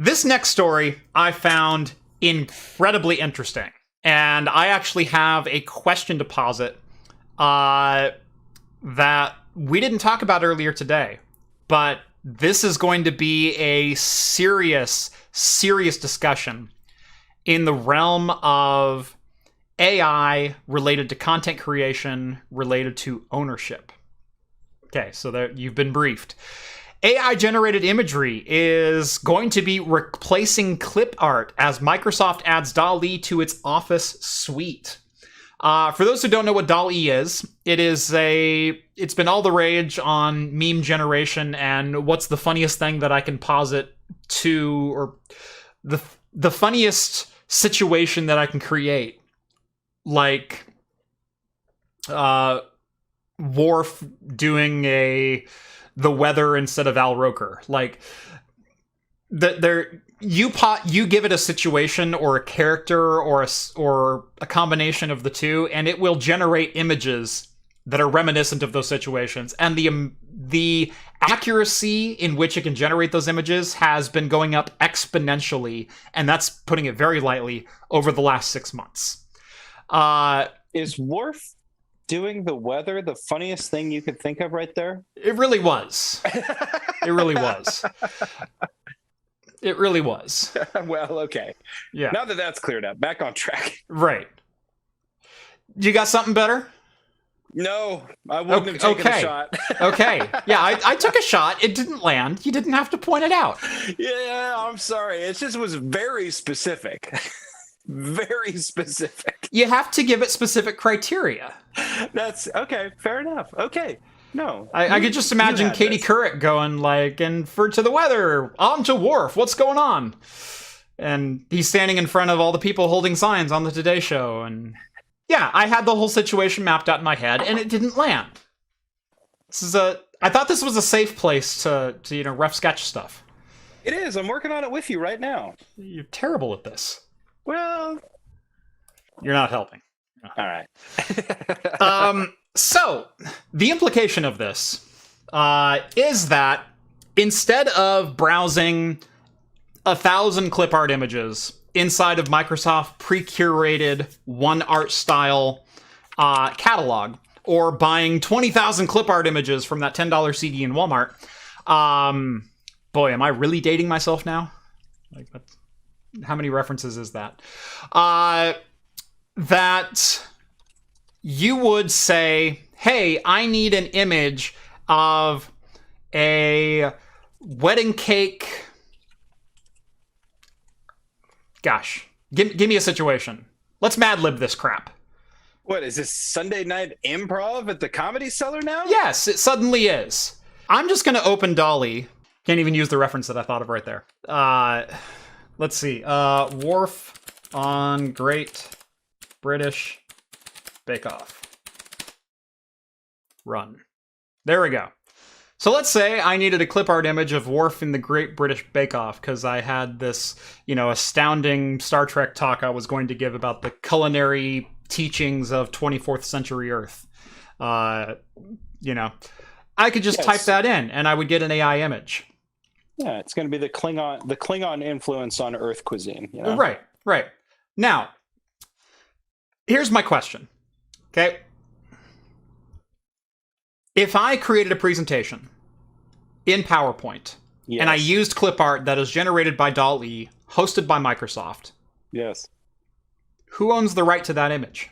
This next story I found incredibly interesting, and I actually have a question to posit that we didn't talk about earlier today, but this is going to be a serious, serious discussion in the realm of AI related to content creation, related to ownership. Okay, so there, you've been briefed. AI generated imagery is going to be replacing clip art as Microsoft adds DALL-E to its Office suite. For those who don't know what DALL-E is, it's been all the rage on meme generation and what's the funniest thing that I can posit to, or the funniest situation that I can create, like Worf doing the weather instead of Al Roker. Like you give it a situation or a character or a combination of the two, and it will generate images that are reminiscent of those situations. And the accuracy in which it can generate those images has been going up exponentially, and that's putting it very lightly, over the last 6 months. Is Worf doing the weather the funniest thing you could think of right there? It really was. It really was. It really was. Well, okay. Yeah. Now that that's cleared up, back on track. Right. You got something better? No, I wouldn't have taken a shot. Okay. Yeah, I took a shot. It didn't land. You didn't have to point it out. Yeah, I'm sorry. It just was very specific. Very specific. You have to give it specific criteria. That's okay. Fair enough. Okay. No. I could just imagine Katie Couric going like, and for to the weather, on to Worf, what's going on? And he's standing in front of all the people holding signs on the Today Show. And yeah, I had the whole situation mapped out in my head, and it didn't land. I thought this was a safe place to rough sketch stuff. It is. I'm working on it with you right now. You're terrible at this. Well, you're not helping. All right. So, the implication of this is that instead of browsing 1,000 clip art images inside of Microsoft pre-curated one art style catalog, or buying 20,000 clip art images from that $10 CD in Walmart, boy, am I really dating myself now? Like, how many references is that? That you would say, hey, I need an image of a wedding cake. Gosh, give me a situation. Let's Mad Lib this crap. What, is this Sunday night improv at the Comedy Cellar now? Yes, it suddenly is. I'm just going to open DALL-E. Can't even use the reference that I thought of right there. Let's see. Worf on Great British Bake Off. Run. There we go. So let's say I needed a clip art image of Worf in the Great British Bake Off because I had this, astounding Star Trek talk I was going to give about the culinary teachings of 24th century Earth. I could just type that in and I would get an AI image. Yeah, it's going to be the Klingon influence on Earth cuisine. Right. Now, here's my question. Okay. If I created a presentation in PowerPoint and I used clip art that is generated by DALL-E, hosted by Microsoft. Yes. Who owns the right to that image?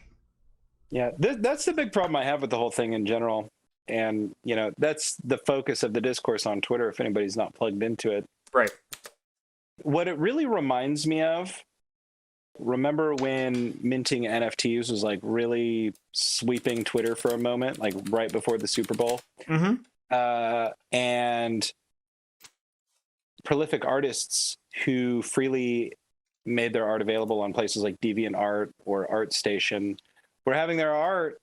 Yeah, that's the big problem I have with the whole thing in general. And, that's the focus of the discourse on Twitter, if anybody's not plugged into it. Right. What it really reminds me of, remember when minting NFTs was like really sweeping Twitter for a moment, like right before the Super Bowl? Mm-hmm. And prolific artists who freely made their art available on places like DeviantArt or ArtStation were having their art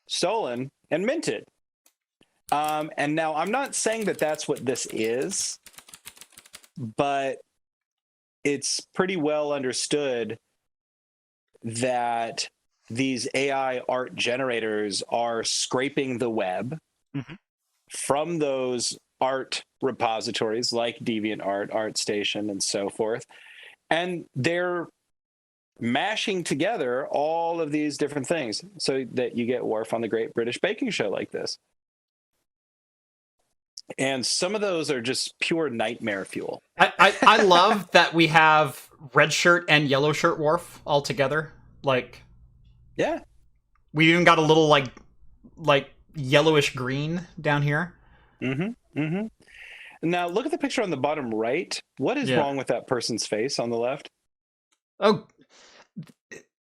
stolen and minted. And now I'm not saying that that's what this is, but it's pretty well understood that these AI art generators are scraping the web from those art repositories like DeviantArt, ArtStation, and so forth. And they're mashing together all of these different things so that you get Worf on the Great British Baking Show like this. And some of those are just pure nightmare fuel. I love that we have red shirt and yellow shirt Worf all together. Like, yeah, we even got a little like yellowish green down here. Mm-hmm. Mm-hmm. Now look at the picture on the bottom right. What is wrong with that person's face on the left? Oh,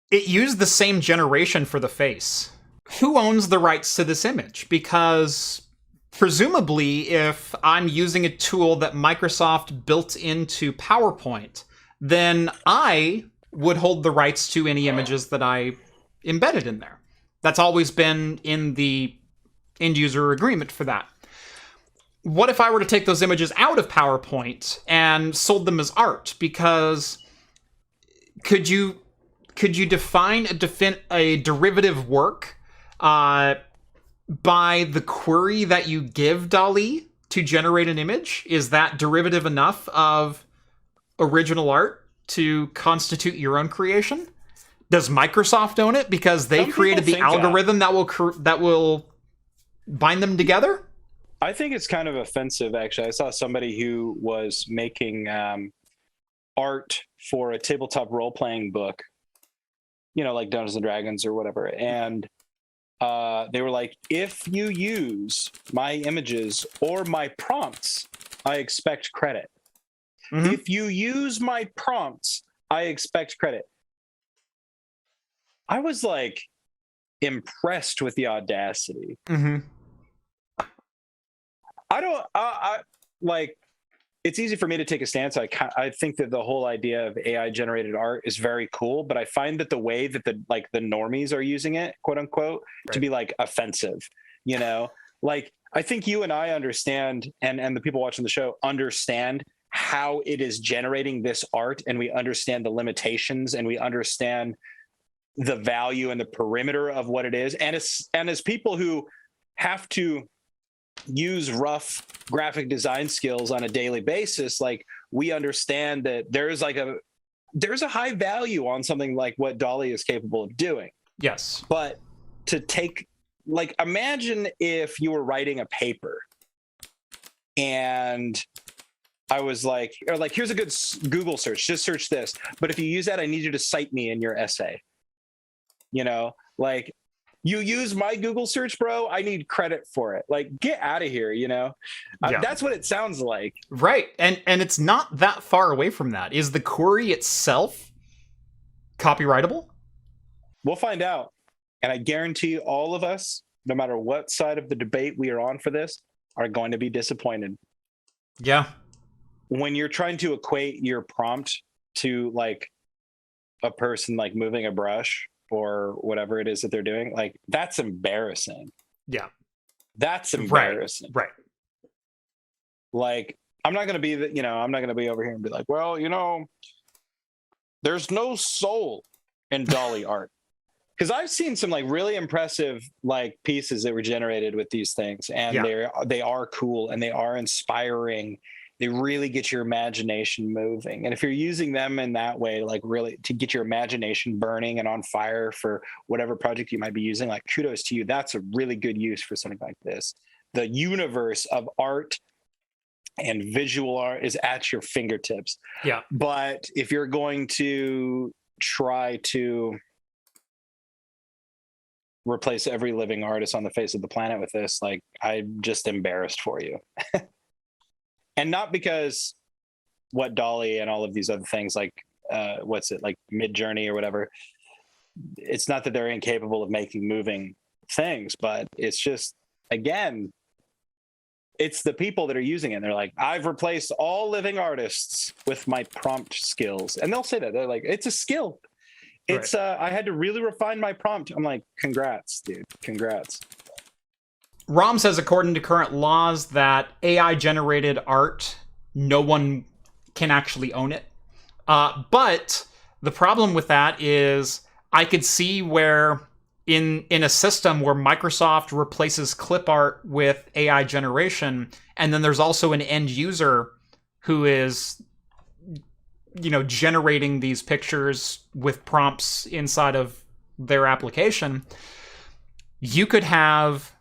it used the same generation for the face. Who owns the rights to this image? Because presumably, if I'm using a tool that Microsoft built into PowerPoint, then I would hold the rights to any images that I embedded in there. That's always been in the end user agreement for that. What if I were to take those images out of PowerPoint and sold them as art? Because could you define a derivative work by the query that you give DALL-E to generate an image? Is that derivative enough of original art to constitute your own creation? Does Microsoft own it because they created the algorithm that will bind them together? I think it's kind of offensive, actually. I saw somebody who was making art for a tabletop role-playing book, you know, like Dungeons and Dragons or whatever. And they were like, if you use my images or my prompts, I expect credit. Mm-hmm. If you use my prompts, I expect credit. I was like impressed with the audacity. Mm-hmm. I like, it's easy for me to take a stance. I think that the whole idea of AI generated art is very cool, but I find that the way that the normies are using it, quote unquote, right, to be like offensive, you know, like I think you and I understand, and the people watching the show understand how it is generating this art, and we understand the limitations, and we understand the value and the perimeter of what it is. And as people who have to use rough graphic design skills on a daily basis, like we understand that there's a high value on something like what DALL-E is capable of doing. Yes. But to take, like, imagine if you were writing a paper and I was like, or like, here's a good Google search, just search this. But if you use that, I need you to cite me in your essay. You know, like, you use my Google search, bro, I need credit for it. Like, get out of here, you know? Yeah. That's what it sounds like. Right. And it's not that far away from that. Is the query itself copyrightable? We'll find out. And I guarantee all of us, no matter what side of the debate we are on for this, are going to be disappointed. Yeah. When you're trying to equate your prompt to like a person like moving a brush or whatever it is that they're doing, like, that's embarrassing. Yeah. That's embarrassing. Right. Like, I'm not going to be I'm not going to be over here and be like, well, you know, there's no soul in DALL-E art. Because I've seen some like really impressive like pieces that were generated with these things, and they are cool and they are inspiring. They really get your imagination moving. And if you're using them in that way, like really to get your imagination burning and on fire for whatever project you might be using, like, kudos to you. That's a really good use for something like this. The universe of art and visual art is at your fingertips. Yeah. But if you're going to try to replace every living artist on the face of the planet with this, like, I'm just embarrassed for you. And not because what DALL-E and all of these other things, like what's it, like Midjourney or whatever, it's not that they're incapable of making moving things, but it's just, again, it's the people that are using it. They're like, I've replaced all living artists with my prompt skills. And they'll say that. They're like, it's a skill. It's right. I had to really refine my prompt. I'm like, congrats, dude. Congrats. Rom says, according to current laws, that AI-generated art, no one can actually own it. But the problem with that is I could see where in a system where Microsoft replaces clip art with AI generation, and then there's also an end user who is, you know, generating these pictures with prompts inside of their application, you could have,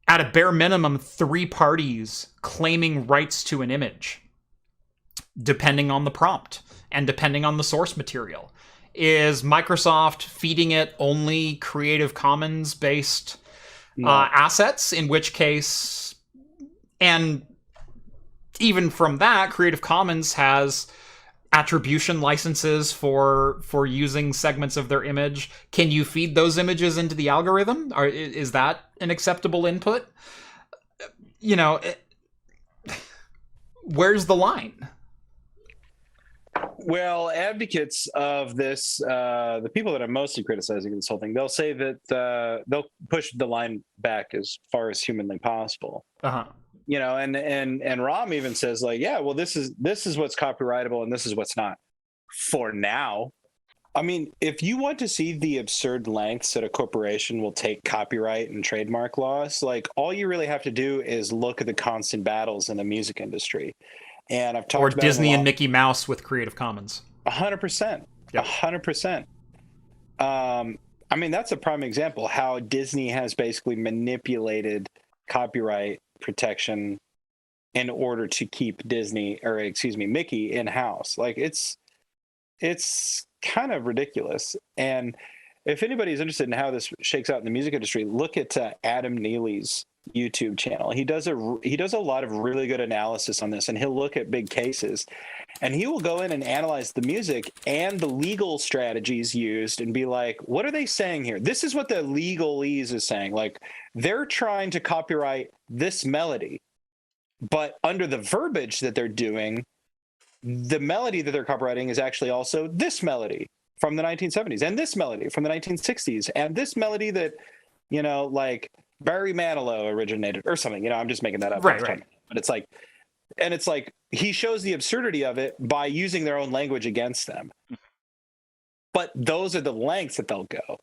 at a bare minimum, 3 parties claiming rights to an image, depending on the prompt and depending on the source material. Is Microsoft feeding it only Creative Commons based assets? In which case, and even from that, Creative Commons has attribution licenses for using segments of their image. Can you feed those images into the algorithm? Or is that an acceptable input? You know, where's the line? Well, advocates of this, the people that I'm mostly criticizing this whole thing, they'll say that they'll push the line back as far as humanly possible. You know, and Rom even says, like, yeah, well, this is what's copyrightable and this is what's not for now. I mean, if you want to see the absurd lengths that a corporation will take copyright and trademark laws, like, all you really have to do is look at the constant battles in the music industry. And I've talked or about Disney and Mickey Mouse with Creative Commons. 100%. 100%. I mean, that's a prime example how Disney has basically manipulated copyright protection in order to keep Mickey in house. Like, it's kind of ridiculous. And if anybody's interested in how this shakes out in the music industry, look at Adam Neely's YouTube channel. He does a lot of really good analysis on this, and he'll look at big cases, and he will go in and analyze the music and the legal strategies used and be like, what are they saying here? This is what the legalese is saying. Like, they're trying to copyright this melody, but under the verbiage that they're doing, the melody that they're copywriting is actually also this melody from the 1970s, and this melody from the 1960s, and this melody that, you know, like Barry Manilow originated or something. You know, I'm just making that up. Right. But it's like he shows the absurdity of it by using their own language against them. But those are the lengths that they'll go.